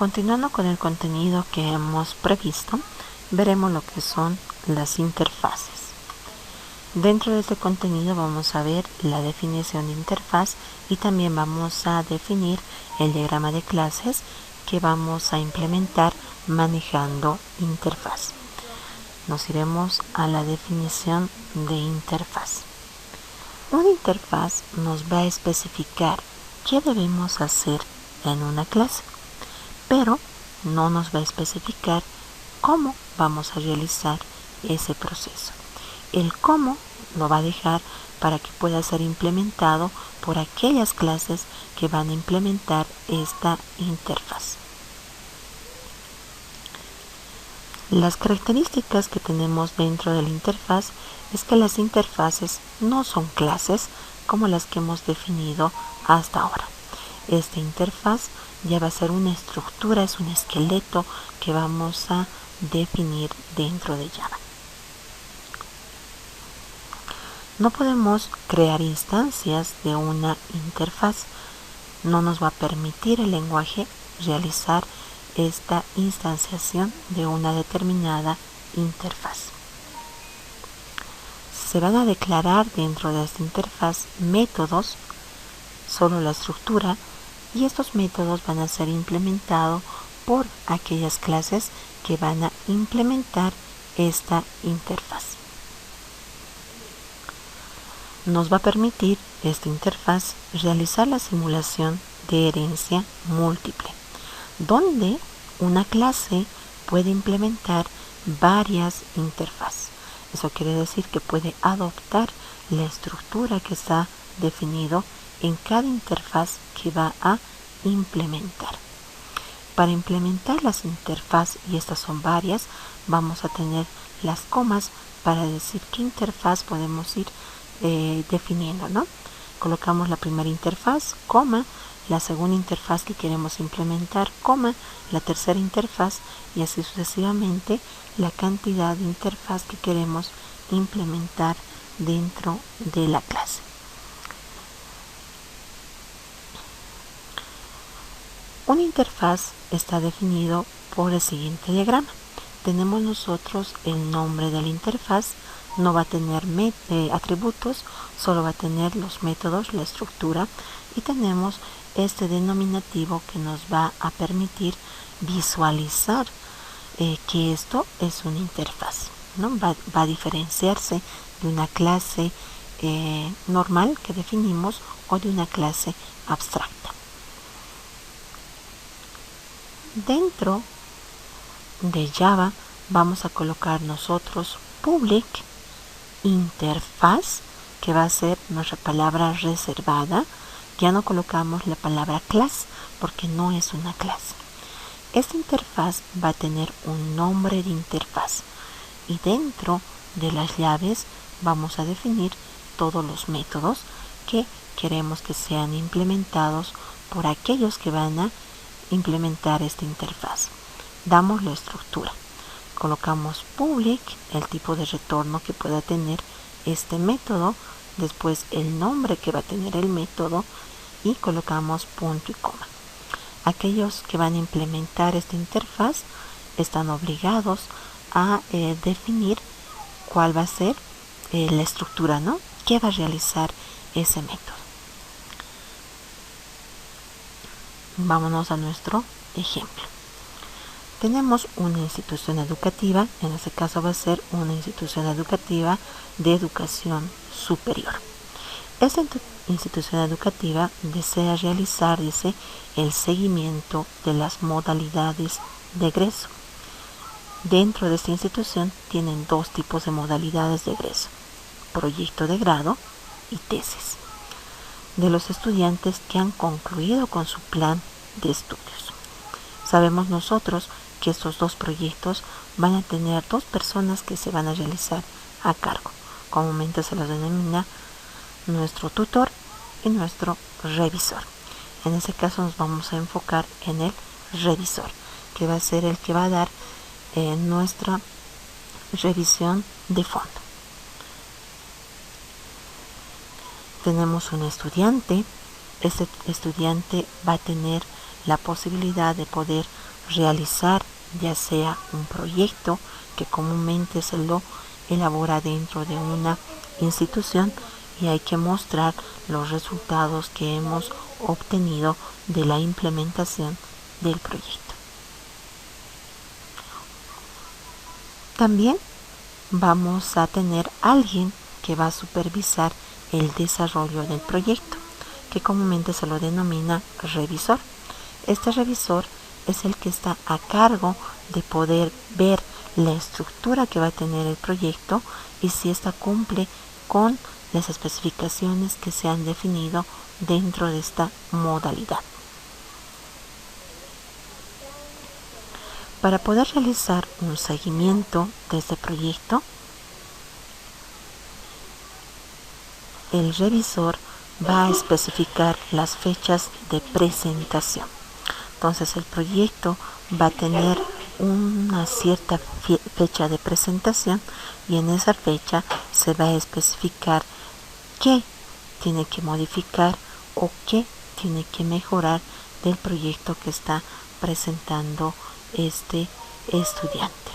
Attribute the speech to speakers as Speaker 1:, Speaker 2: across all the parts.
Speaker 1: Continuando con el contenido que hemos previsto, veremos lo que son las interfaces. Dentro de este contenido vamos a ver la definición de interfaz y también vamos a definir el diagrama de clases que vamos a implementar manejando interfaz. Nos iremos a la definición de interfaz. Una interfaz nos va a especificar qué debemos hacer en una clase, pero no nos va a especificar cómo vamos a realizar ese proceso. El cómo lo va a dejar para que pueda ser implementado por aquellas clases que van a implementar esta interfaz. Las características que tenemos dentro de la interfaz es que las interfaces no son clases como las que hemos definido hasta ahora. Esta interfaz ya va a ser una estructura, es un esqueleto que vamos a definir dentro de Java. No podemos crear instancias de una interfaz. No nos va a permitir el lenguaje realizar esta instanciación de una determinada interfaz. Se van a declarar dentro de esta interfaz métodos, solo la estructura, y estos métodos van a ser implementados por aquellas clases que van a implementar esta interfaz. Nos va a permitir esta interfaz realizar la simulación de herencia múltiple, donde una clase puede implementar varias interfaces. Eso quiere decir que puede adoptar la estructura que está definido en cada interfaz que va a implementar. Para implementar las interfaces, y estas son varias, vamos a tener las comas para decir qué interfaz podemos ir definiendo, ¿no? Colocamos la primera interfaz, coma, la segunda interfaz que queremos implementar, coma, la tercera interfaz y así sucesivamente la cantidad de interfaz que queremos implementar dentro de la clase. Una interfaz está definido por el siguiente diagrama. Tenemos nosotros el nombre de la interfaz, no va a tener atributos, solo va a tener los métodos, la estructura, y tenemos este denominativo que nos va a permitir visualizar que esto es una interfaz, ¿no? Va a diferenciarse de una clase normal que definimos o de una clase abstracta. Dentro de Java vamos a colocar nosotros public interfaz, que va a ser nuestra palabra reservada. Ya no colocamos la palabra class porque no es una clase. Esta interfaz va a tener un nombre de interfaz y dentro de las llaves vamos a definir todos los métodos que queremos que sean implementados por aquellos que van a implementar esta interfaz. Damos la estructura. Colocamos public, el tipo de retorno que pueda tener este método, después el nombre que va a tener el método y colocamos punto y coma. Aquellos que van a implementar esta interfaz están obligados a definir cuál va a ser la estructura, ¿no? ¿Qué va a realizar ese método? Vámonos a nuestro ejemplo. Tenemos una institución educativa, en este caso va a ser una institución educativa de educación superior. Esta institución educativa desea realizar, dice, el seguimiento de las modalidades de egreso. Dentro de esta institución tienen dos tipos de modalidades de egreso: proyecto de grado y tesis, de los estudiantes que han concluido con su plan de estudios. Sabemos nosotros que estos dos proyectos van a tener dos personas que se van a realizar a cargo. Comúnmente se los denomina nuestro tutor y nuestro revisor. En este caso nos vamos a enfocar en el revisor, que va a ser el que va a dar nuestra revisión de fondo. Tenemos un estudiante. Este estudiante va a tener la posibilidad de poder realizar ya sea un proyecto que comúnmente se lo elabora dentro de una institución y hay que mostrar los resultados que hemos obtenido de la implementación del proyecto. También vamos a tener alguien que va a supervisar el desarrollo del proyecto, que comúnmente se lo denomina revisor. Este revisor es el que está a cargo de poder ver la estructura que va a tener el proyecto y si ésta cumple con las especificaciones que se han definido dentro de esta modalidad. Para poder realizar un seguimiento de este proyecto, el revisor va a especificar las fechas de presentación. Entonces el proyecto va a tener una cierta fecha de presentación y en esa fecha se va a especificar qué tiene que modificar o qué tiene que mejorar del proyecto que está presentando este estudiante.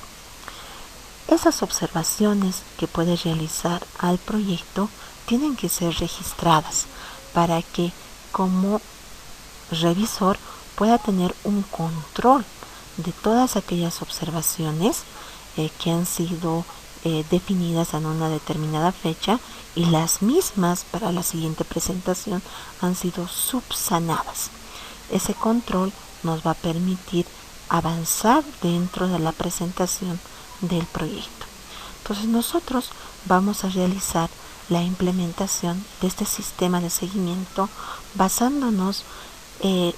Speaker 1: Esas observaciones que puede realizar al proyecto tienen que ser registradas para que como revisor pueda tener un control de todas aquellas observaciones que han sido definidas en una determinada fecha y las mismas para la siguiente presentación han sido subsanadas. Ese control nos va a permitir avanzar dentro de la presentación del proyecto. Entonces nosotros vamos a realizar la implementación de este sistema de seguimiento basándonos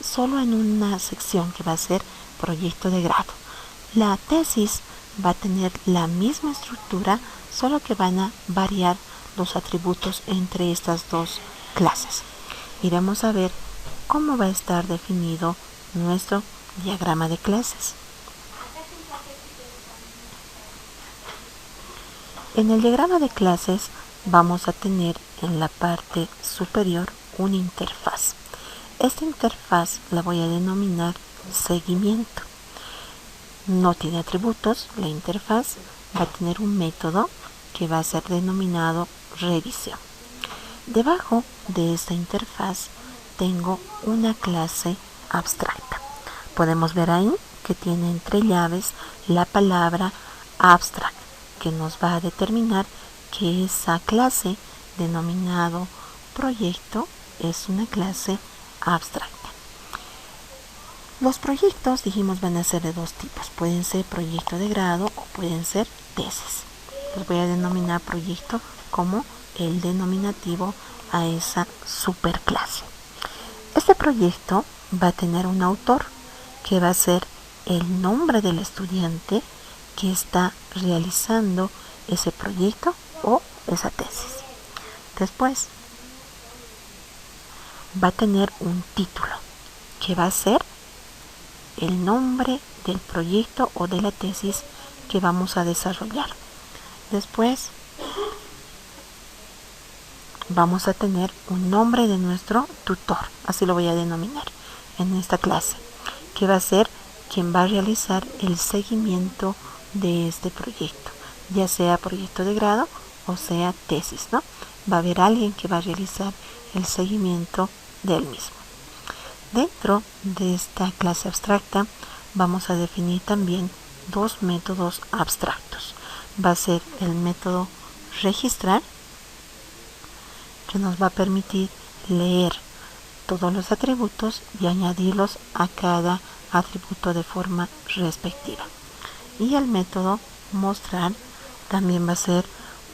Speaker 1: solo en una sección que va a ser proyecto de grado. La tesis va a tener la misma estructura, solo que van a variar los atributos entre estas dos clases. Iremos a ver cómo va a estar definido nuestro diagrama de clases. En el diagrama de clases vamos a tener en la parte superior una interfaz. Esta interfaz la voy a denominar seguimiento. No tiene atributos, la interfaz va a tener un método que va a ser denominado revisión. Debajo de esta interfaz tengo una clase abstracta. Podemos ver ahí que tiene entre llaves la palabra abstract, que nos va a determinar que esa clase denominado proyecto es una clase abstracta. Los proyectos, dijimos, van a ser de dos tipos. Pueden ser proyecto de grado o pueden ser tesis. Los voy a denominar proyecto como el denominativo a esa superclase. Este proyecto va a tener un autor que va a ser el nombre del estudiante que está realizando ese proyecto o esa tesis. Después va a tener un título que va a ser el nombre del proyecto o de la tesis que vamos a desarrollar. Después vamos a tener un nombre de nuestro tutor, así lo voy a denominar en esta clase, que va a ser quien va a realizar el seguimiento de este proyecto, ya sea proyecto de grado o sea tesis, ¿no? Va a haber alguien que va a realizar el seguimiento del mismo. Dentro de esta clase abstracta vamos a definir también dos métodos abstractos. Va a ser el método registrar, que nos va a permitir leer todos los atributos y añadirlos a cada atributo de forma respectiva. Y el método mostrar también va a ser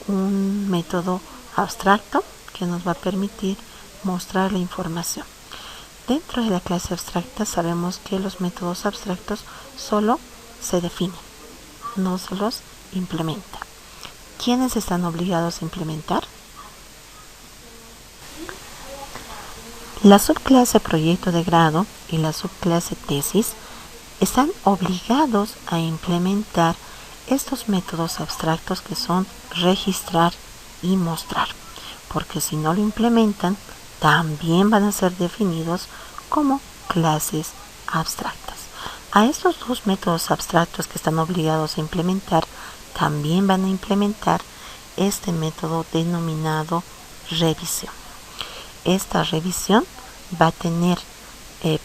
Speaker 1: un método abstracto que nos va a permitir mostrar la información. Dentro de la clase abstracta sabemos que los métodos abstractos solo se definen, no se los implementa. ¿Quiénes están obligados a implementar? La subclase proyecto de grado y la subclase tesis están obligados a implementar estos métodos abstractos que son registrar y mostrar, porque si no lo implementan, también van a ser definidos como clases abstractas. A estos dos métodos abstractos que están obligados a implementar, también van a implementar este método denominado revisión. Esta revisión va a tener,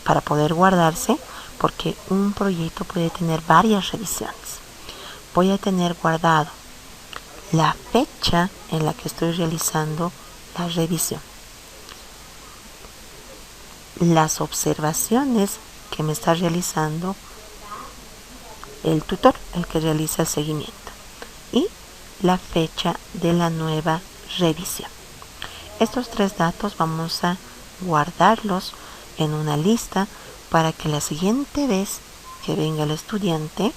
Speaker 1: para poder guardarse, porque un proyecto puede tener varias revisiones, voy a tener guardado la fecha en la que estoy realizando la revisión, las observaciones que me está realizando el tutor, el que realiza el seguimiento, y la fecha de la nueva revisión. Estos tres datos vamos a guardarlos en una lista para que la siguiente vez que venga el estudiante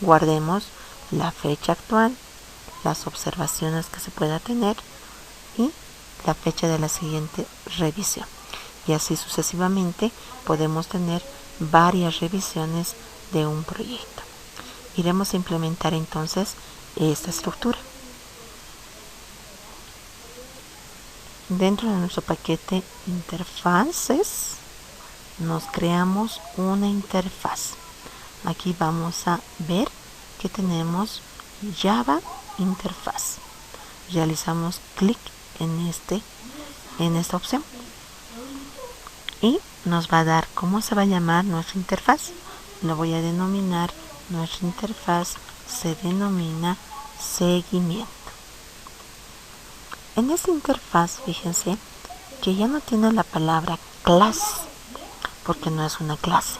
Speaker 1: guardemos la fecha actual, las observaciones que se pueda tener y la fecha de la siguiente revisión. Y así sucesivamente podemos tener varias revisiones de un proyecto. Iremos a implementar entonces esta estructura. Dentro de nuestro paquete interfaces nos creamos una interfaz. Aquí vamos a ver que tenemos Java interfaz. Realizamos clic en esta opción y nos va a dar cómo se va a llamar nuestra interfaz. Lo voy a denominar, nuestra interfaz se denomina seguimiento. En esta interfaz, fíjense que ya no tiene la palabra clase, porque no es una clase.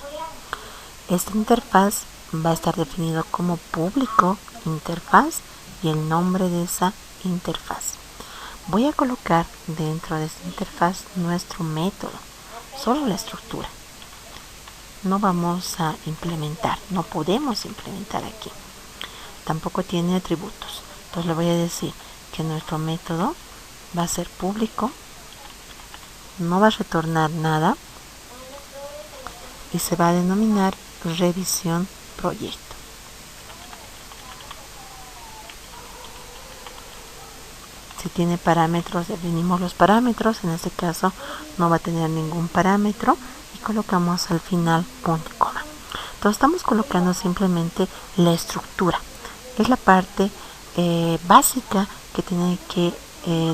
Speaker 1: Esta interfaz va a estar definido como público interfaz y el nombre de esa interfaz. Voy a colocar dentro de esta interfaz nuestro método, solo la estructura. No vamos a implementar, no podemos implementar aquí. Tampoco tiene atributos. Entonces le voy a decir que nuestro método va a ser público, no va a retornar nada y se va a denominar revisión proyecto. Si tiene parámetros, definimos los parámetros. En este caso no va a tener ningún parámetro y colocamos al final punto y coma. Entonces estamos colocando simplemente la estructura. Es la parte básica que tiene que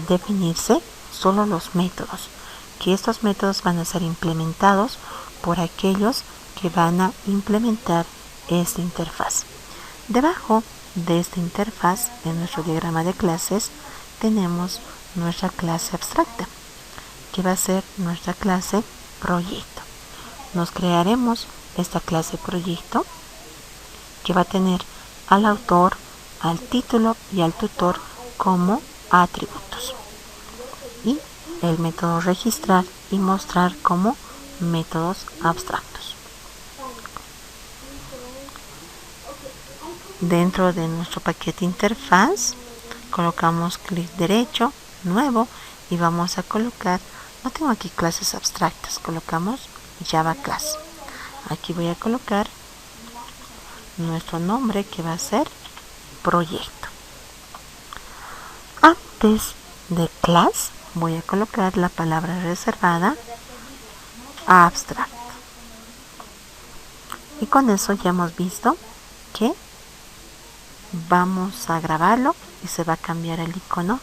Speaker 1: definirse, solo los métodos, que estos métodos van a ser implementados por aquellos que van a implementar esta interfaz. Debajo de esta interfaz, en nuestro diagrama de clases, tenemos nuestra clase abstracta, que va a ser nuestra clase proyecto. Nos crearemos esta clase proyecto, que va a tener al autor, al título y al tutor como atributos, y el método registrar y mostrar como métodos abstractos. Dentro de nuestro paquete interfaz colocamos clic derecho, nuevo, y vamos a colocar, no tengo aquí clases abstractas, colocamos Java Class. Aquí voy a colocar nuestro nombre, que va a ser proyecto. Antes de class voy a colocar la palabra reservada abstract. Y con eso ya hemos visto que vamos a grabarlo y se va a cambiar el icono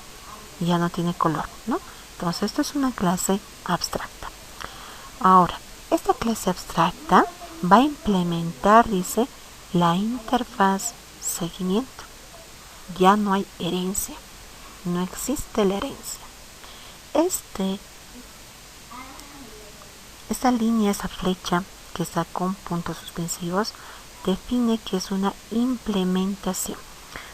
Speaker 1: y ya no tiene color, ¿no? Entonces esto es una clase abstracta. Ahora, esta clase abstracta va a implementar, dice, la interfaz seguimiento. Ya no hay herencia, no existe la herencia. Esta línea, esa flecha que está con puntos suspensivos, define que es una implementación.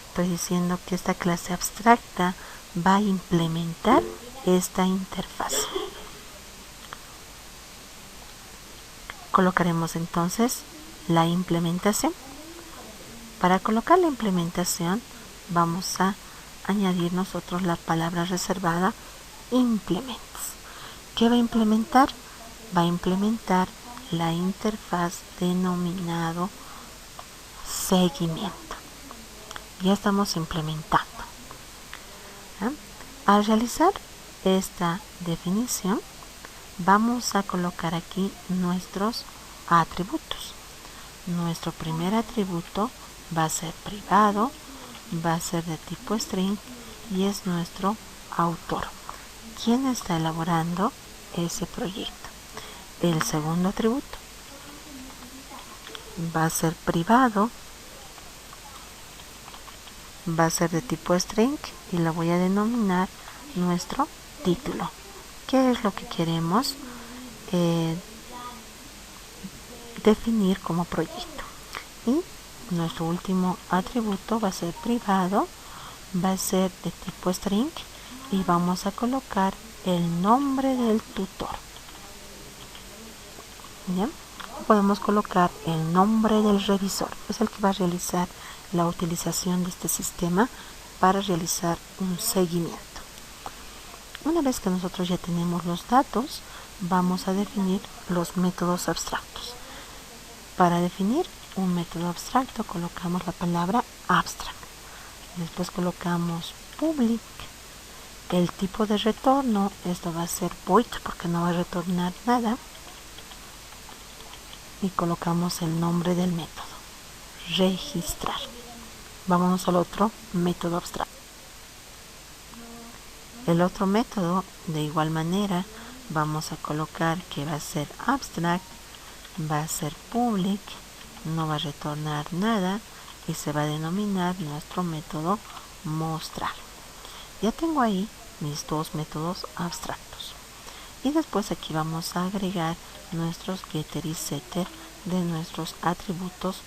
Speaker 1: Estoy diciendo que esta clase abstracta va a implementar esta interfaz. Colocaremos entonces la implementación. Para colocar la implementación vamos a añadir nosotros la palabra reservada implements. ¿Qué va a implementar? Va a implementar la interfaz denominado seguimiento. Ya estamos implementando. Al realizar esta definición, vamos a colocar aquí nuestros atributos. Nuestro primer atributo va a ser privado, va a ser de tipo string y es nuestro autor. ¿Quién está elaborando ese proyecto? El segundo atributo va a ser privado, va a ser de tipo string y lo voy a denominar nuestro título. ¿Qué es lo que queremos definir como proyecto? Y nuestro último atributo va a ser privado, va a ser de tipo string y vamos a colocar el nombre del tutor. ¿Bien? Podemos colocar el nombre del revisor, es el que va a realizar la utilización de este sistema para realizar un seguimiento. Una vez que nosotros ya tenemos los datos, vamos a definir los métodos abstractos. Para definir un método abstracto colocamos la palabra abstract. Después colocamos public. El tipo de retorno, esto va a ser void porque no va a retornar nada. Y colocamos el nombre del método, registrar. Vámonos al otro método abstracto. El otro método, de igual manera, vamos a colocar que va a ser abstract, va a ser public, no va a retornar nada y se va a denominar nuestro método mostrar. Ya tengo ahí mis dos métodos abstractos. Y después aquí vamos a agregar nuestros getter y setter de nuestros atributos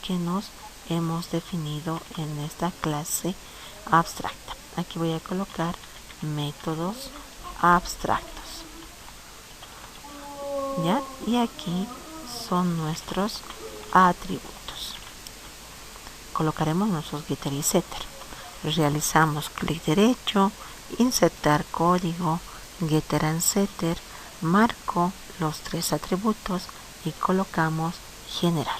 Speaker 1: que nos hemos definido en esta clase abstracta. Aquí voy a colocar métodos abstractos. ¿Ya? Y aquí son nuestros atributos. Colocaremos nuestros getter y setter. Realizamos clic derecho, insertar código, getter and setter, marco los tres atributos y colocamos generar.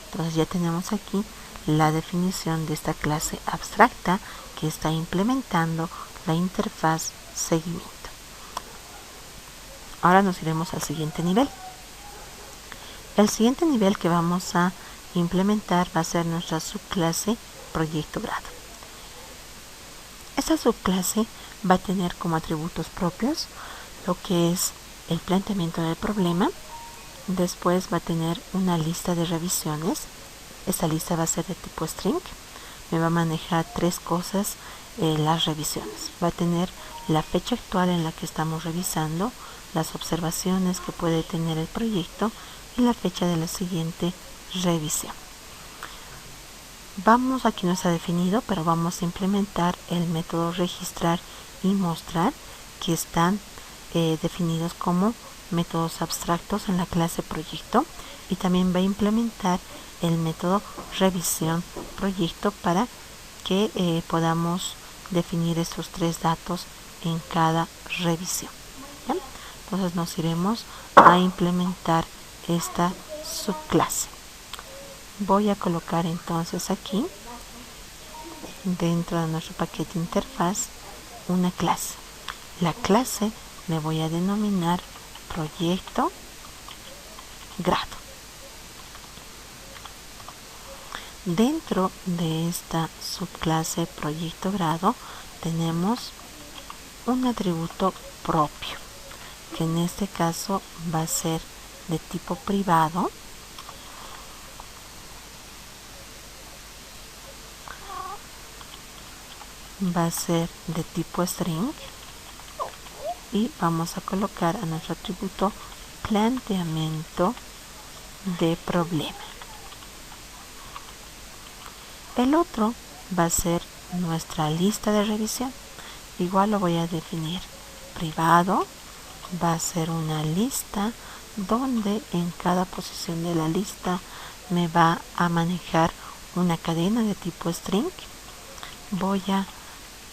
Speaker 1: Entonces ya tenemos aquí la definición de esta clase abstracta que está implementando la interfaz seguimiento. Ahora nos iremos al siguiente nivel. El siguiente nivel que vamos a implementar va a ser nuestra subclase proyecto grado. Esta subclase va a tener como atributos propios lo que es el planteamiento del problema. Después va a tener una lista de revisiones. Esta lista va a ser de tipo string. Me va a manejar tres cosas las revisiones. Va a tener la fecha actual en la que estamos revisando, las observaciones que puede tener el proyecto y la fecha de la siguiente revisión. Aquí no está definido, pero vamos a implementar el método registrar y mostrar que están definidos como métodos abstractos en la clase proyecto, y también va a implementar el método revisión proyecto para que podamos definir estos tres datos en cada revisión. ¿Bien? Entonces nos iremos a implementar esta subclase. Voy a colocar entonces aquí dentro de nuestro paquete interfaz una clase. La clase le voy a denominar proyecto grado. Dentro de esta subclase proyecto grado tenemos un atributo propio, que en este caso va a ser de tipo privado. Va a ser de tipo string y vamos a colocar a nuestro atributo planteamiento de problema. El otro va a ser nuestra lista de revisión. Igual lo voy a definir privado. Va a ser una lista donde en cada posición de la lista me va a manejar una cadena de tipo string. Voy a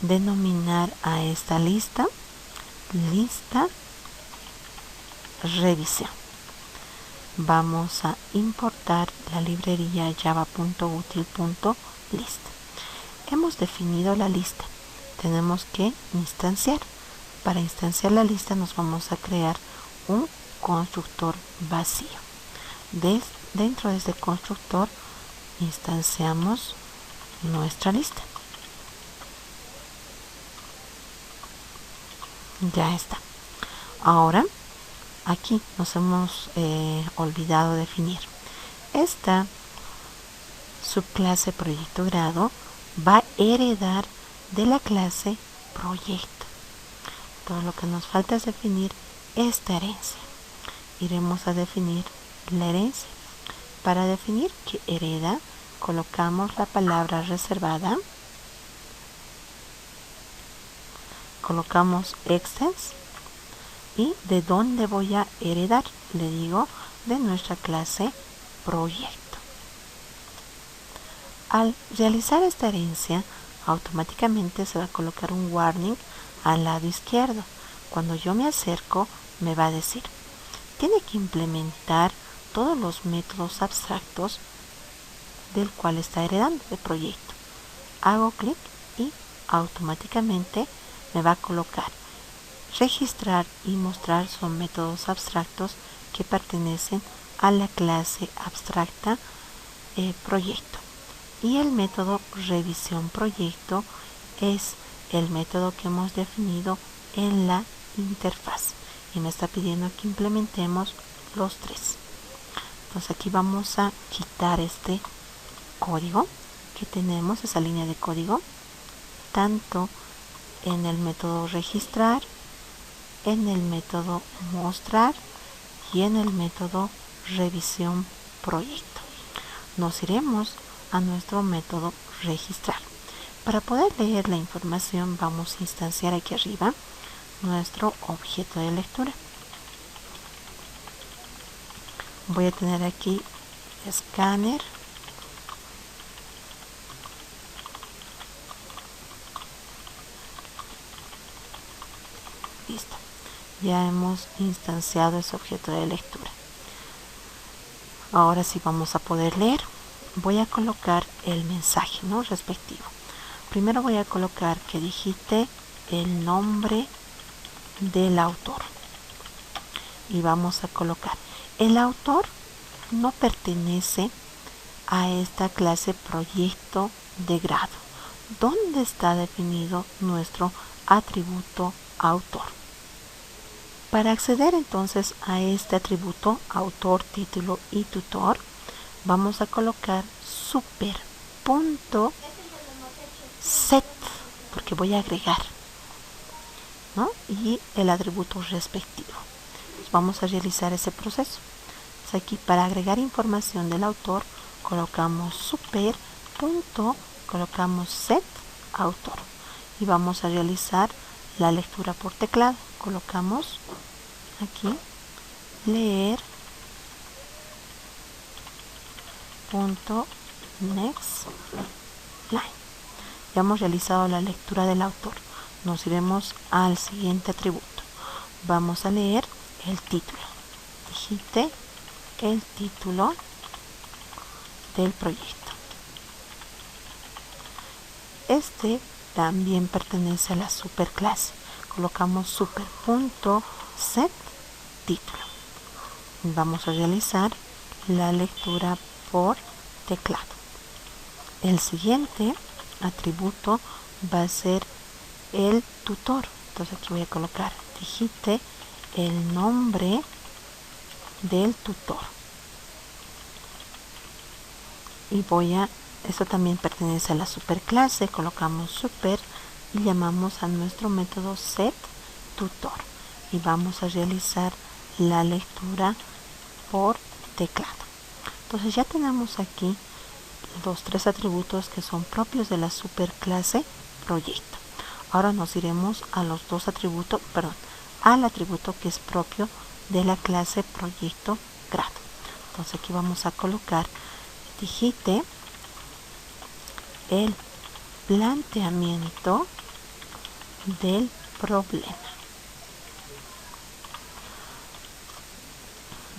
Speaker 1: denominar a esta lista revisión. Vamos a importar la librería java.util.list. Hemos definido la lista. Tenemos que instanciar. Para instanciar la lista nos vamos a crear un constructor vacío. Dentro de este constructor instanciamos nuestra lista. Ya está. Ahora aquí nos hemos olvidado definir. Esta subclase proyecto grado va a heredar de la clase proyecto. Todo lo que nos falta es definir esta herencia. Iremos a definir la herencia. Para definir que hereda, colocamos la palabra reservada, colocamos extens y de dónde voy a heredar, le digo de nuestra clase proyecto. Al realizar esta herencia, automáticamente se va a colocar un warning al lado izquierdo. Cuando yo me acerco, me va a decir, tiene que implementar todos los métodos abstractos del cual está heredando el proyecto. Hago clic y automáticamente me va a colocar registrar y mostrar son métodos abstractos que pertenecen a la clase abstracta proyecto. Y el método revisión proyecto es el método que hemos definido en la interfaz y me está pidiendo que implementemos los tres. Entonces aquí vamos a quitar este código que tenemos, esa línea de código, tanto en el método registrar, en el método mostrar y en el método revisión proyecto. Nos iremos a nuestro método registrar. Para poder leer la información vamos a instanciar aquí arriba nuestro objeto de lectura. Voy a tener aquí escáner, listo, ya hemos instanciado ese objeto de lectura. Ahora sí vamos a poder leer. Voy a colocar el mensaje, ¿no?, respectivo. Primero voy a colocar que digite el nombre del autor y vamos a colocar el autor no pertenece a esta clase proyecto de grado. ¿Dónde está definido nuestro atributo autor? Para acceder entonces a este atributo autor, título y tutor, vamos a colocar super.set porque voy a agregar, ¿no?, y el atributo respectivo. Entonces vamos a realizar ese proceso. Entonces aquí para agregar información del autor colocamos colocamos set autor y vamos a realizar la lectura por teclado. Colocamos aquí leer next line. Ya hemos realizado la lectura del autor. Nos iremos al siguiente atributo. Vamos a leer el título. Digite el título del proyecto. Este también pertenece a la superclase. Colocamos super.set título. Vamos a realizar la lectura por teclado. El siguiente atributo va a ser el tutor. Entonces aquí voy a colocar digite el nombre del tutor y esto también pertenece a la superclase. Colocamos super y llamamos a nuestro método set tutor y vamos a realizar la lectura por teclado. Entonces ya tenemos aquí los tres atributos que son propios de la superclase proyecto. Ahora nos iremos a los dos atributos, al atributo que es propio de la clase proyecto grado. Entonces aquí vamos a colocar digite el planteamiento del problema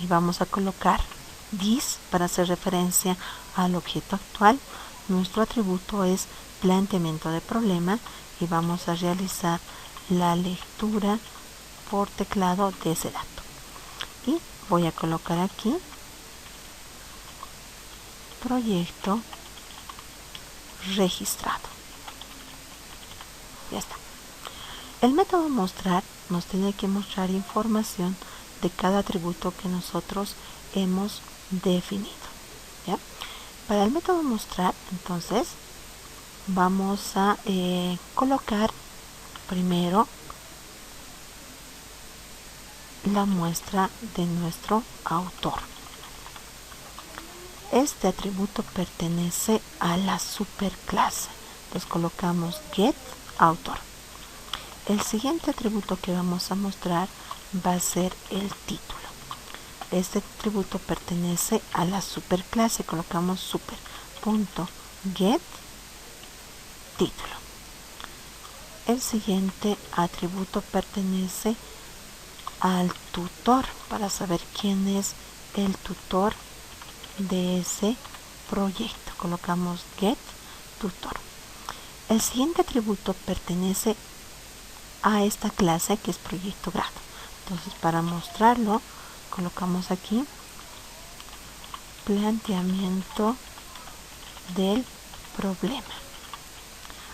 Speaker 1: y vamos a colocar this para hacer referencia al objeto actual. Nuestro atributo es planteamiento de problema y vamos a realizar la lectura por teclado de ese dato y voy a colocar aquí proyecto registrado. Ya está. El método mostrar nos tiene que mostrar información de cada atributo que nosotros hemos definido. ¿Ya? Para el método mostrar, entonces, vamos a colocar primero la muestra de nuestro autor. Este atributo pertenece a la superclase. Entonces colocamos getAutor. El siguiente atributo que vamos a mostrar va a ser el título. Este atributo pertenece a la superclase. Colocamos super.getTítulo. El siguiente atributo pertenece al tutor, para saber quién es el tutor de ese proyecto. Colocamos getTutor. El siguiente atributo pertenece a esta clase que es proyecto grado. Entonces, para mostrarlo, colocamos aquí planteamiento del problema.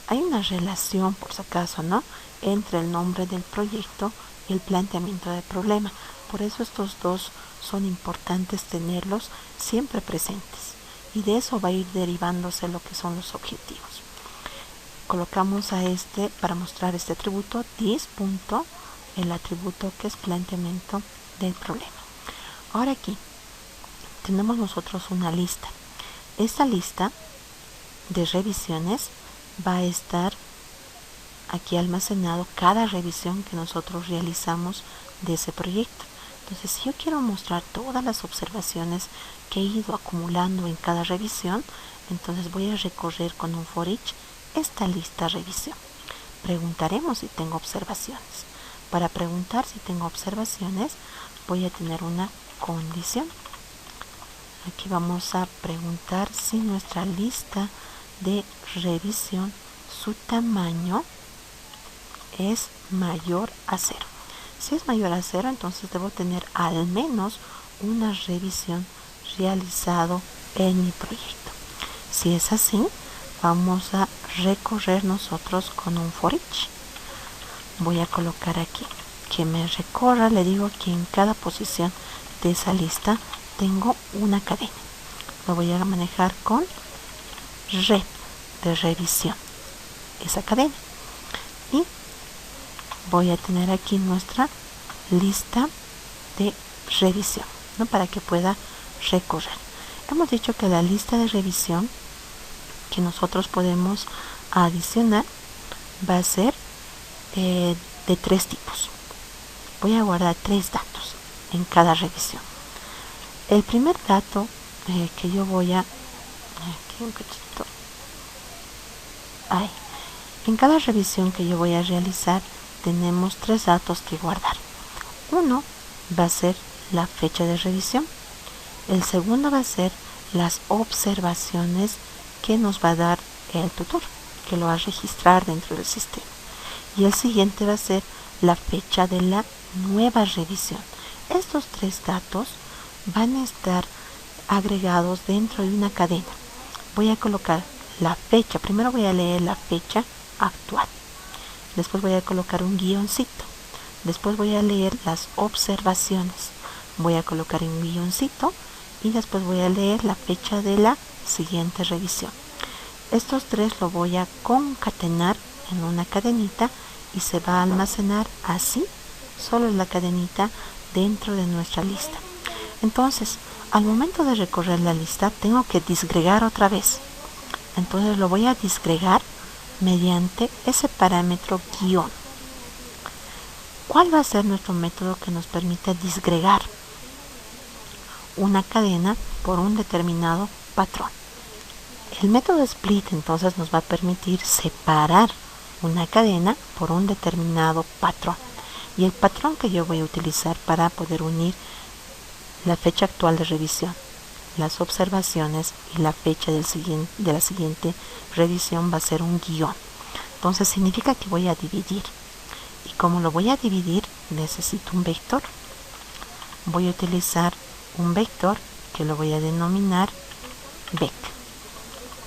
Speaker 1: Hay una relación, por si acaso, ¿no?, entre el nombre del proyecto y el planteamiento del problema. Por eso estos dos son importantes tenerlos siempre presentes. Y de eso va a ir derivándose lo que son los objetivos. Colocamos a este, para mostrar este atributo, this. El atributo que es planteamiento del problema. Ahora aquí tenemos nosotros una lista. Esta lista de revisiones va a estar aquí almacenado cada revisión que nosotros realizamos de ese proyecto. Entonces, si yo quiero mostrar todas las observaciones que he ido acumulando en cada revisión, entonces voy a recorrer con un for each esta lista revisión. Preguntaremos si tengo observaciones. Para preguntar si tengo observaciones, voy a tener una condición. Aquí vamos a preguntar si nuestra lista de revisión, su tamaño es mayor a 0. Si es mayor a 0, entonces debo tener al menos una revisión realizado en mi proyecto. Si es así, vamos a recorrer nosotros con un for each. Voy a colocar aquí que me recorra. Le digo que en cada posición de esa lista tengo una cadena. Lo voy a manejar con red de revisión, esa cadena. Y voy a tener aquí nuestra lista de revisión, ¿no?, para que pueda recorrer. Hemos dicho que la lista de revisión que nosotros podemos adicionar va a ser de 3 tipos. Voy a guardar 3 datos en cada revisión. El primer dato que yo voy a... Aquí un cachito. Ahí. En cada revisión que yo voy a realizar tenemos 3 datos que guardar. Uno va a ser la fecha de revisión. El segundo va a ser las observaciones que nos va a dar el tutor, que lo va a registrar dentro del sistema. Y el siguiente va a ser la fecha de la nueva revisión. Estos 3 datos van a estar agregados dentro de una cadena. Voy a colocar la fecha. Primero voy a leer la fecha actual. Después voy a colocar un guioncito. Después voy a leer las observaciones. Voy a colocar un guioncito y después voy a leer la fecha de la siguiente revisión. Estos 3 lo voy a concatenar en una cadenita y se va a almacenar así, solo en la cadenita dentro de nuestra lista. Entonces, al momento de recorrer la lista, tengo que disgregar otra vez. Entonces lo voy a disgregar mediante ese parámetro guión. ¿Cuál va a ser nuestro método que nos permite disgregar una cadena por un determinado patrón? El método split entonces nos va a permitir separar una cadena por un determinado patrón. Y el patrón que yo voy a utilizar para poder unir la fecha actual de revisión, las observaciones y la fecha de la siguiente revisión va a ser un guión. Entonces significa que voy a dividir. Y como lo voy a dividir, necesito un vector. Voy a utilizar un vector que lo voy a denominar vec.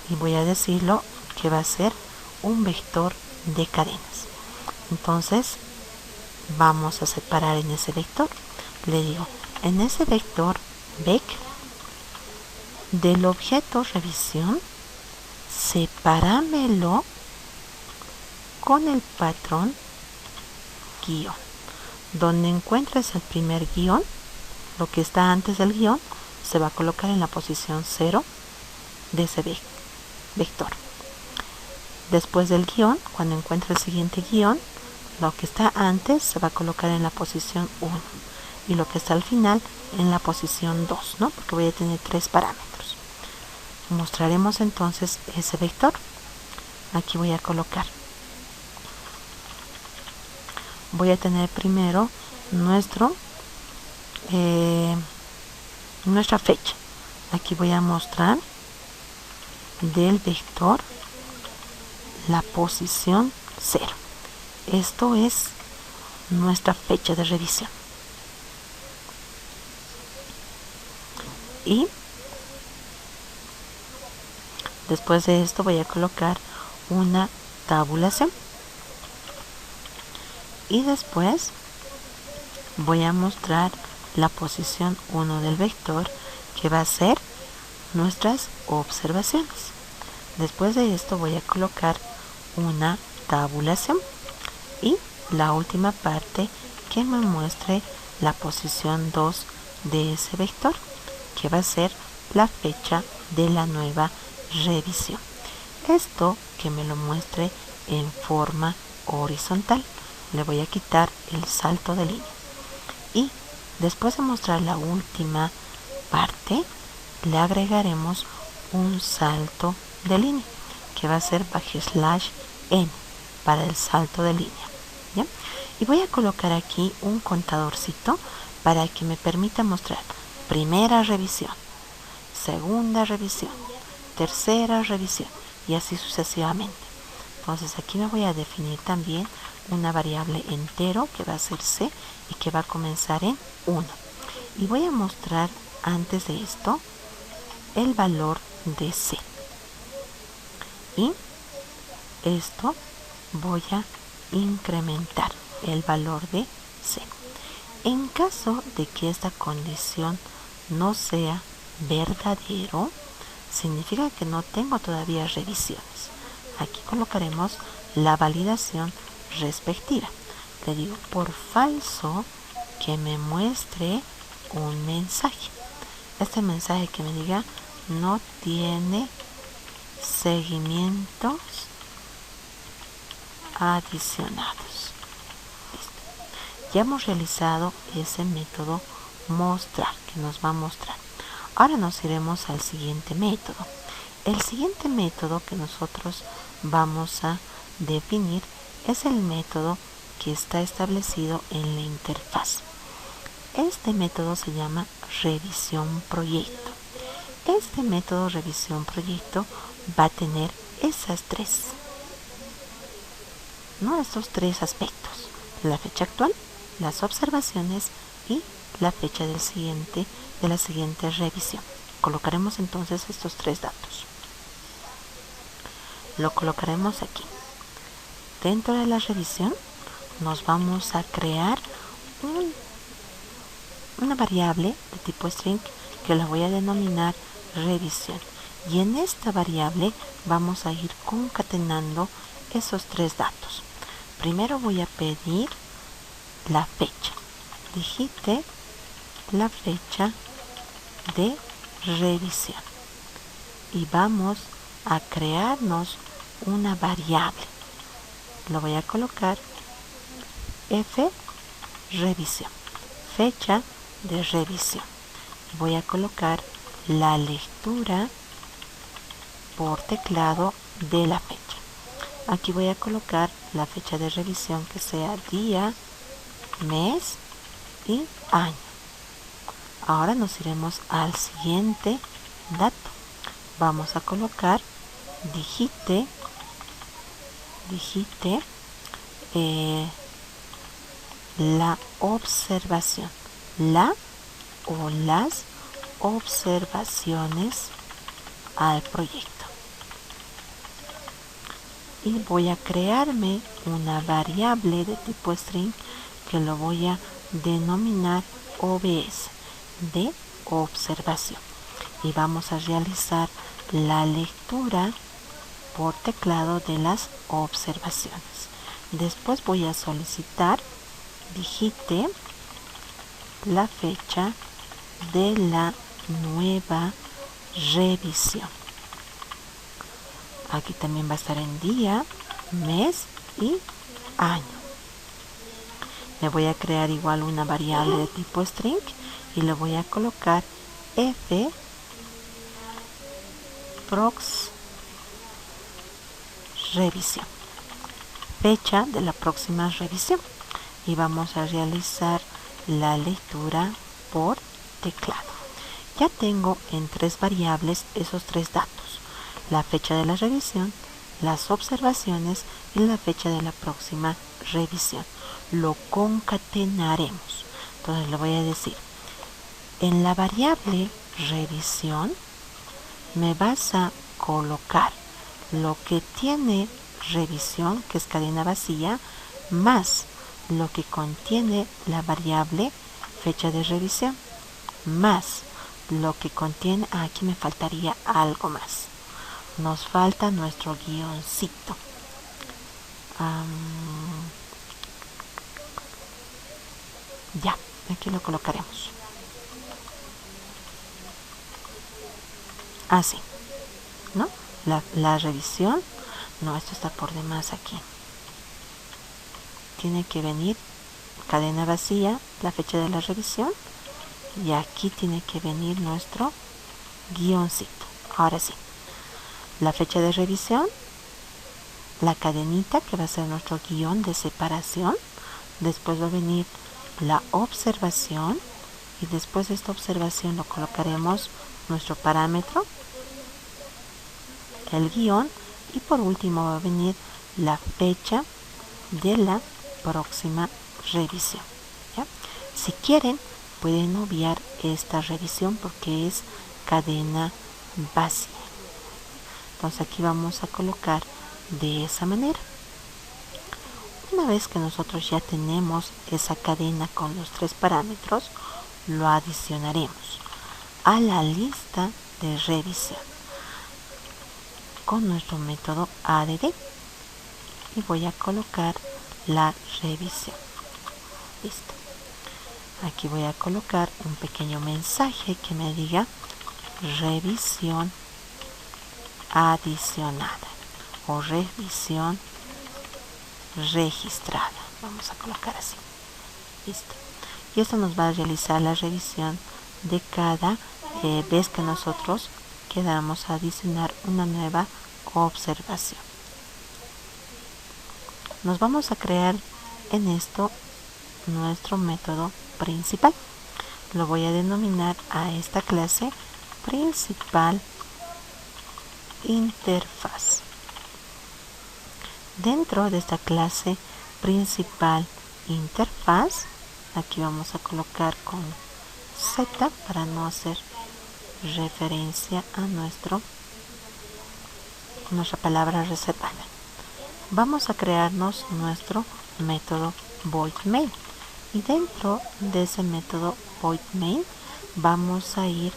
Speaker 1: Y voy a decirlo que va a ser un vector de cadenas. Entonces vamos a separar en ese vector. Le digo, en ese vector vec del objeto revisión, sepáramelo con el patrón guión. Donde encuentres el primer guión, lo que está antes del guión se va a colocar en la posición 0 de ese vector. Después del guión, cuando encuentre el siguiente guión, lo que está antes se va a colocar en la posición 1 y lo que está al final en la posición 2, ¿no? Porque voy a tener 3 parámetros. Mostraremos entonces ese vector. Aquí voy a colocar. Voy a tener primero nuestra fecha. Aquí voy a mostrar del vector la posición 0. Esto es nuestra fecha de revisión. Y después de esto voy a colocar una tabulación. Y después voy a mostrar la posición 1 del vector, que va a ser nuestras observaciones. Después de esto voy a colocar una tabulación y la última parte que me muestre la posición 2 de ese vector, que va a ser la fecha de la nueva revisión. Esto que me lo muestre en forma horizontal. Le voy a quitar el salto de línea. Y después de mostrar la última parte, le agregaremos un salto de línea, que va a ser \n para el salto de línea. ¿Ya? Y voy a colocar aquí un contadorcito para que me permita mostrar primera revisión, segunda revisión, tercera revisión y así sucesivamente. Entonces aquí me voy a definir también una variable entero que va a ser c y que va a comenzar en 1. Y voy a mostrar antes de esto el valor de c. Y esto voy a incrementar el valor de c. En caso de que esta condición no sea verdadero, significa que no tengo todavía revisiones. Aquí colocaremos la validación respectiva. Le digo por falso que me muestre un mensaje. Este mensaje que me diga no tiene seguimientos adicionados. Listo. Ya hemos realizado ese método mostrar, que nos va a mostrar. Ahora nos iremos al siguiente método. El siguiente método que nosotros vamos a definir es el método que está establecido en la interfaz. Este método se llama revisión proyecto. Este método revisión proyecto va a tener estos tres aspectos: la fecha actual, las observaciones y la fecha de la siguiente revisión. Colocaremos entonces estos 3 datos. Lo colocaremos aquí. Dentro de la revisión nos vamos a crear una variable de tipo string que la voy a denominar revisión. Y en esta variable vamos a ir concatenando esos 3 datos. Primero voy a pedir la fecha. Digite la fecha de revisión. Y vamos a crearnos una variable. Lo voy a colocar f revisión, fecha de revisión. Voy a colocar la lectura por teclado de la fecha. Aquí voy a colocar la fecha de revisión que sea día, mes y año. Ahora nos iremos al siguiente dato. Vamos a colocar digite la observación, la o las observaciones al proyecto. Y voy a crearme una variable de tipo string que lo voy a denominar OBS, de observación. Y vamos a realizar la lectura por teclado de las observaciones. Después voy a solicitar digite la fecha de la nueva revisión. Aquí también va a estar en día, mes y año. Me voy a crear igual una variable de tipo string y le voy a colocar f prox revisión, fecha de la próxima revisión, y vamos a realizar la lectura por teclado. Ya tengo en 3 variables esos 3 datos: la fecha de la revisión, las observaciones y la fecha de la próxima revisión. Lo concatenaremos. Entonces le voy a decir: en la variable revisión me vas a colocar lo que tiene revisión, que es cadena vacía, más lo que contiene la variable fecha de revisión, más lo que contiene, aquí me faltaría algo más. Nos falta nuestro guioncito. Ya, aquí lo colocaremos. Así, ¿no? La revisión, no, esto está por demás aquí. Tiene que venir cadena vacía, la fecha de la revisión, y aquí tiene que venir nuestro guioncito. Ahora sí, la fecha de revisión, la cadenita que va a ser nuestro guión de separación, después va a venir la observación, y después de esta observación lo colocaremos nuestro parámetro, el guión, y por último va a venir la fecha de la próxima revisión. ¿Ya? Si quieren, pueden obviar esta revisión porque es cadena vacía. Entonces aquí vamos a colocar de esa manera. Una vez que nosotros ya tenemos esa cadena con los 3 parámetros, lo adicionaremos a la lista de revisión con nuestro método add, y voy a colocar la revisión. Listo. Aquí voy a colocar un pequeño mensaje que me diga revisión adicionada o revisión registrada. Vamos a colocar así. Listo. Y esto nos va a realizar la revisión de cada vez que nosotros queramos adicionar una nueva observación. Nos vamos a crear en esto nuestro método principal. Lo voy a denominar a esta clase principal interfaz. Dentro de esta clase principal interfaz, aquí vamos a colocar con Z para no hacer referencia a nuestra palabra reservada. Vamos a crearnos nuestro método voidMain, y dentro de ese método voidMain vamos a ir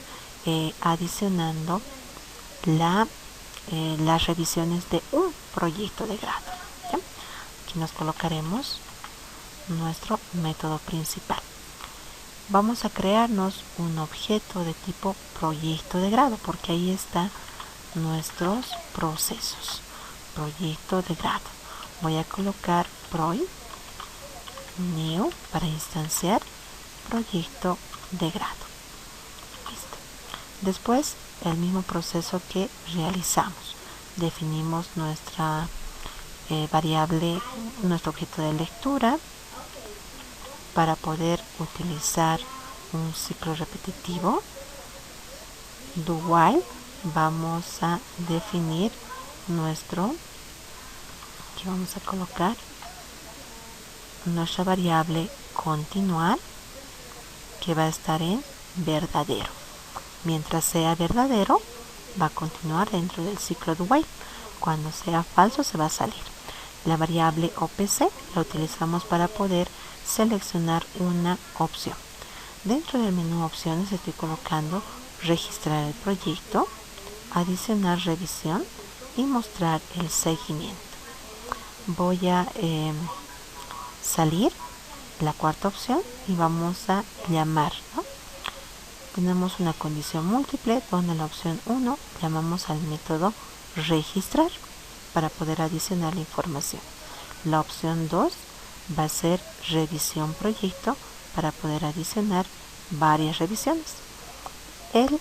Speaker 1: adicionando las revisiones de un proyecto de grado. ¿Ya? Aquí nos colocaremos nuestro método principal. Vamos a crearnos un objeto de tipo proyecto de grado, porque ahí están nuestros procesos. Proyecto de grado. Voy a colocar proy new para instanciar proyecto de grado. Listo. Después, el mismo proceso que realizamos. Definimos nuestra variable, nuestro objeto de lectura, para poder utilizar un ciclo repetitivo. Do while, vamos a definir nuestro, aquí vamos a colocar nuestra variable continuar, que va a estar en verdadero. Mientras sea verdadero, va a continuar dentro del ciclo do while. Cuando sea falso se va a salir. La variable OPC la utilizamos para poder seleccionar una opción. Dentro del menú opciones estoy colocando registrar el proyecto, adicionar revisión y mostrar el seguimiento. Voy a salir la cuarta opción y vamos a llamar, ¿no? Tenemos una condición múltiple donde en la opción 1 llamamos al método registrar para poder adicionar la información. La opción 2 va a ser revisión proyecto para poder adicionar varias revisiones.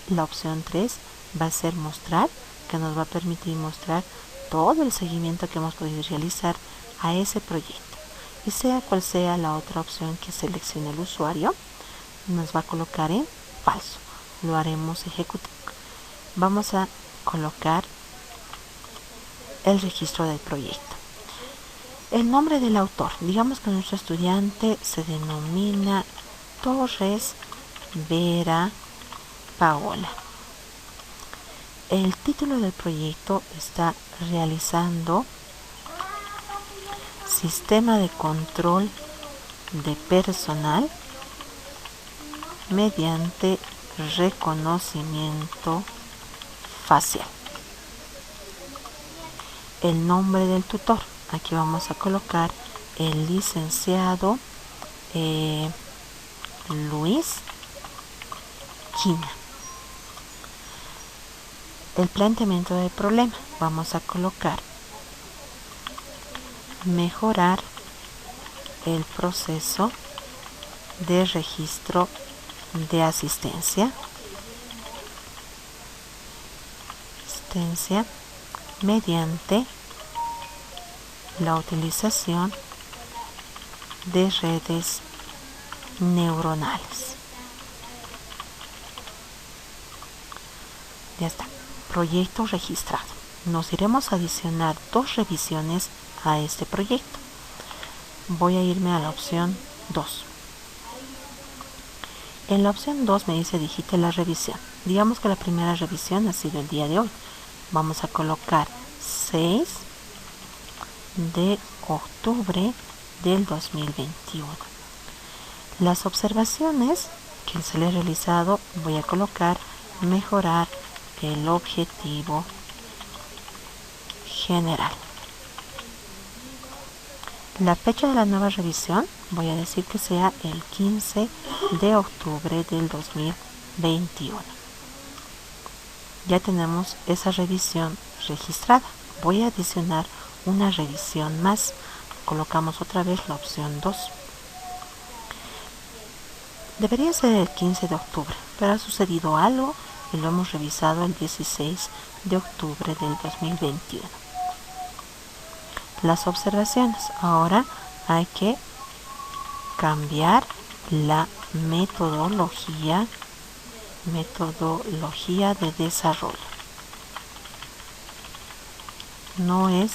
Speaker 1: La opción 3 va a ser mostrar, que nos va a permitir mostrar todo el seguimiento que hemos podido realizar a ese proyecto. Y sea cual sea la otra opción que seleccione el usuario, nos va a colocar en falso. Lo haremos ejecutar. Vamos a colocar el registro del proyecto. El nombre del autor. Digamos que nuestro estudiante se denomina Torres Vera Paola. El título del proyecto está realizando sistema de control de personal mediante reconocimiento facial. El nombre del tutor. Aquí vamos a colocar el licenciado Luis Quina. El planteamiento del problema. Vamos a colocar mejorar el proceso de registro de asistencia mediante la utilización de redes neuronales. Ya está. Proyecto registrado. Nos iremos a adicionar 2 revisiones a este proyecto. Voy a irme a la opción 2. En la opción 2 me dice digite la revisión. Digamos que la primera revisión ha sido el día de hoy. Vamos a colocar 6 de octubre del 2021. Las observaciones que se le he realizado, voy a colocar mejorar el objetivo general. La fecha de la nueva revisión voy a decir que sea el 15 de octubre del 2021. Ya tenemos esa revisión registrada. Voy a adicionar una revisión más. Colocamos otra vez la opción 2. Debería ser el 15 de octubre, pero ha sucedido algo y lo hemos revisado el 16 de octubre del 2021. Las observaciones. Ahora hay que cambiar la metodología de desarrollo. No es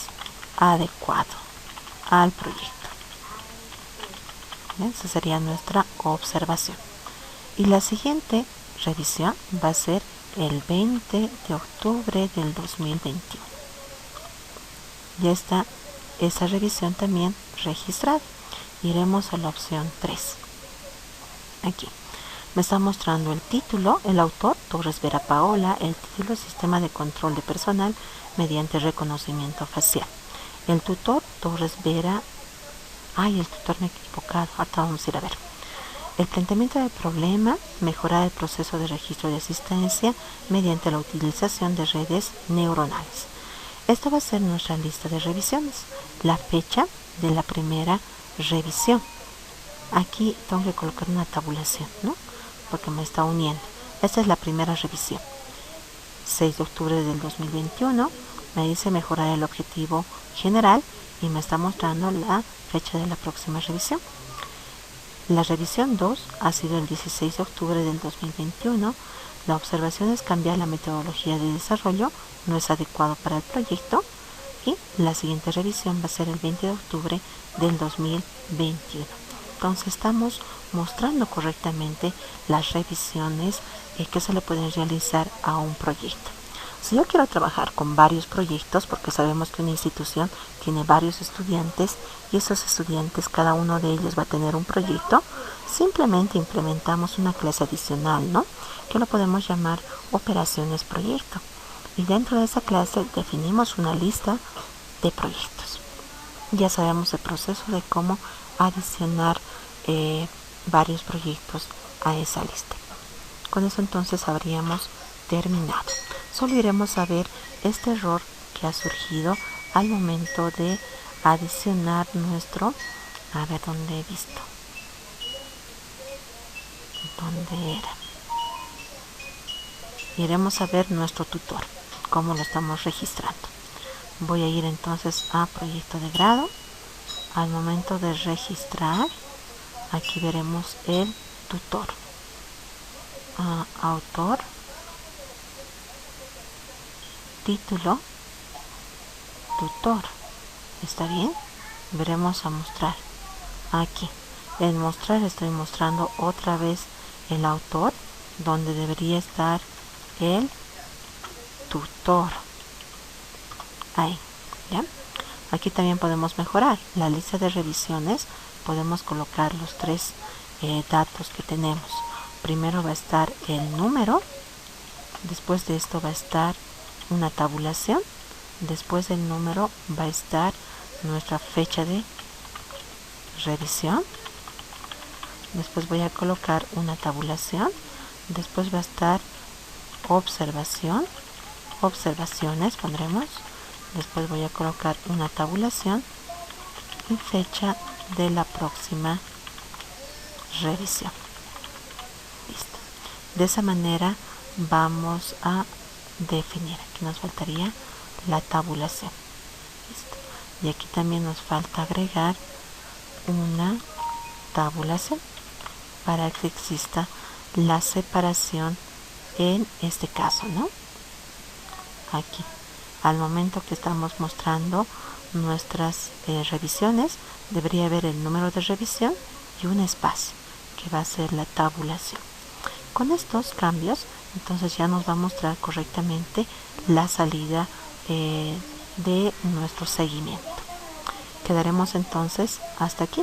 Speaker 1: adecuado al proyecto. Esa sería nuestra observación. Y la siguiente revisión va a ser el 20 de octubre del 2021. Ya está esa revisión también registrada. Iremos a la opción 3. Aquí me está mostrando el título, el autor, Torres Vera Paola, el título, Sistema de Control de Personal mediante reconocimiento facial. El tutor, Torres Vera. El tutor me he equivocado. Ahora vamos a ir a ver. El planteamiento del problema, mejorar el proceso de registro de asistencia mediante la utilización de redes neuronales. Esta va a ser nuestra lista de revisiones. La fecha de la primera revisión. Aquí tengo que colocar una tabulación, ¿no? Porque me está uniendo. Esta es la primera revisión. 6 de octubre del 2021. Me dice mejorar el objetivo general y me está mostrando la fecha de la próxima revisión. La revisión 2 ha sido el 16 de octubre del 2021. La observación es cambiar la metodología de desarrollo, no es adecuado para el proyecto. Y la siguiente revisión va a ser el 20 de octubre del 2021. Entonces estamos mostrando correctamente las revisiones que se le pueden realizar a un proyecto. Si yo quiero trabajar con varios proyectos, porque sabemos que una institución tiene varios estudiantes y esos estudiantes, cada uno de ellos va a tener un proyecto, simplemente implementamos una clase adicional, ¿no? Que lo podemos llamar operaciones proyecto. Y dentro de esa clase definimos una lista de proyectos. Ya sabemos el proceso de cómo adicionar varios proyectos a esa lista. Con eso entonces habríamos terminado. Solo iremos a ver este error que ha surgido al momento de adicionar nuestro, a ver dónde he visto, dónde era. Iremos a ver nuestro tutor, cómo lo estamos registrando. Voy a ir entonces a proyecto de grado. Al momento de registrar, aquí veremos el tutor. Autor, título, tutor. ¿Está bien? Veremos a mostrar. Aquí, en mostrar estoy mostrando otra vez el autor, donde debería estar el tutor. Ahí, ¿ya? Aquí también podemos mejorar la lista de revisiones. Podemos colocar los tres datos que tenemos. Primero va a estar el número, después de esto va a estar una tabulación, después del número va a estar nuestra fecha de revisión, después voy a colocar una tabulación, después va a estar observación, observaciones pondremos, después voy a colocar una tabulación y fecha de la próxima revisión. Listo. De esa manera vamos a definir. Aquí nos faltaría la tabulación. Listo. Y aquí también nos falta agregar una tabulación para que exista la separación en este caso, ¿no? Aquí, al momento que estamos mostrando nuestras revisiones, debería haber el número de revisión y un espacio que va a ser la tabulación. Con estos cambios, entonces ya nos va a mostrar correctamente la salida de nuestro seguimiento. Quedaremos entonces hasta aquí.